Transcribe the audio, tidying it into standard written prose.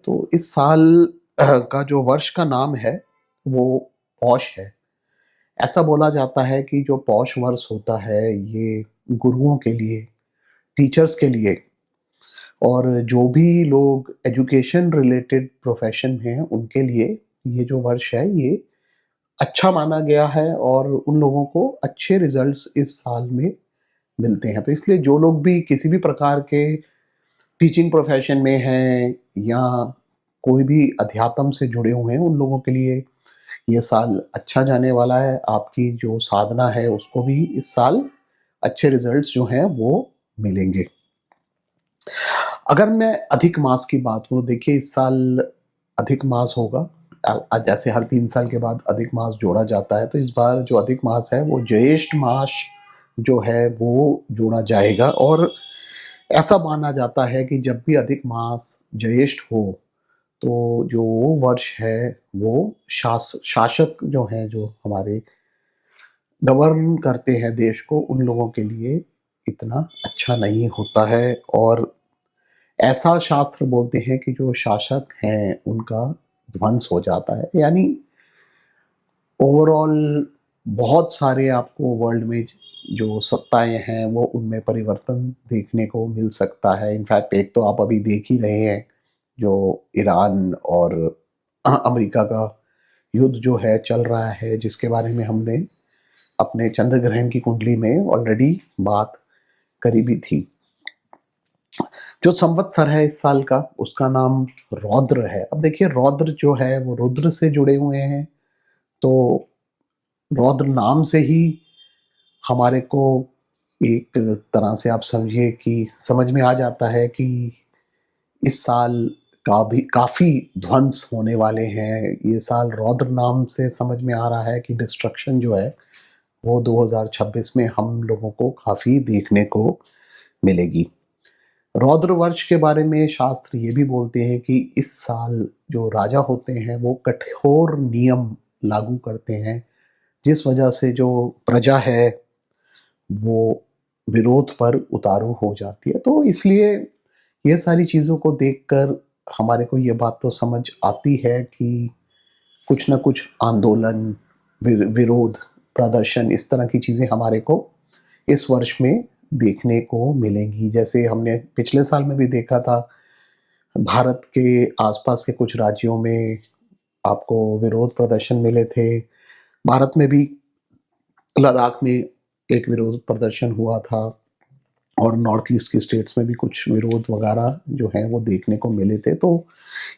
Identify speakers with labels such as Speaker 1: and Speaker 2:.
Speaker 1: तो इस साल का जो वर्ष का नाम है, वो पौष है। ऐसा बोला जाता है कि जो पौष वर्ष होता है, ये गुरुओं के लिए, टीचर्स के लिए और जो भी लोग एजुकेशन रिलेटेड प्रोफ़ेशन हैं, उनके लिए ये जो वर्ष है, ये अच्छा माना गया है और उन लोगों को अच्छे रिज़ल्ट्स इस साल में मिलते हैं। तो इसलिए जो लोग भी किसी भी प्रकार के टीचिंग प्रोफ़ेशन में हैं या कोई भी अध्यात्म से जुड़े हुए हैं, उन लोगों के लिए ये साल अच्छा जाने वाला है। आपकी जो साधना है, उसको भी इस साल अच्छे रिज़ल्ट्स जो हैं, वो मिलेंगे। अगर मैं अधिक मास की बात करूँ, देखिए इस साल अधिक मास होगा। जैसे हर 3 साल के बाद अधिक मास जोड़ा जाता है, तो इस बार जो अधिक मास है, वो ज्येष्ठ मास जो है, वो जोड़ा जाएगा और ऐसा माना जाता है कि जब भी अधिक मास ज्येष्ठ हो, तो जो वो वर्ष है, वो शासक जो हैं, जो हमारे गवर्न करते हैं देश को, उन लोगों के लिए इतना अच्छा नहीं होता है और ऐसा शास्त्र बोलते हैं कि जो शासक हैं, उनका ध्वंस हो जाता है। यानी ओवरऑल बहुत सारे आपको वर्ल्ड में जो सत्ताएँ हैं, वो उनमें परिवर्तन देखने को मिल सकता है। इनफैक्ट एक तो आप अभी देख ही रहे हैं, जो ईरान और अमेरिका का युद्ध जो है चल रहा है, जिसके बारे में हमने अपने चंद्र ग्रहण की कुंडली में ऑलरेडी बात करी भी थी। जो संवत्सर है इस साल का, उसका नाम रौद्र है। अब देखिए रौद्र जो है, वो रुद्र से जुड़े हुए हैं, तो रौद्र नाम से ही हमारे को एक तरह से आप समझिए कि समझ में आ जाता है कि इस साल का भी काफ़ी ध्वंस होने वाले हैं। ये साल रौद्र नाम से समझ में आ रहा है कि डिस्ट्रक्शन जो है, वो 2026 में हम लोगों को काफ़ी देखने को मिलेगी। रौद्र वर्ष के बारे में शास्त्र ये भी बोलते हैं कि इस साल जो राजा होते हैं, वो कठोर नियम लागू करते हैं, जिस वजह से जो प्रजा है, वो विरोध पर उतारू हो जाती है। तो इसलिए ये सारी चीज़ों को देखकर हमारे को ये बात तो समझ आती है कि कुछ न कुछ आंदोलन, विरोध, प्रदर्शन, इस तरह की चीज़ें हमारे को इस वर्ष में देखने को मिलेंगी। जैसे हमने पिछले साल में भी देखा था, भारत के आस-पास के कुछ राज्यों में आपको विरोध प्रदर्शन मिले थे। भारत में भी लद्दाख में एक विरोध प्रदर्शन हुआ था और नॉर्थ ईस्ट की स्टेट्स में भी कुछ विरोध वगैरह जो हैं, वो देखने को मिले थे। तो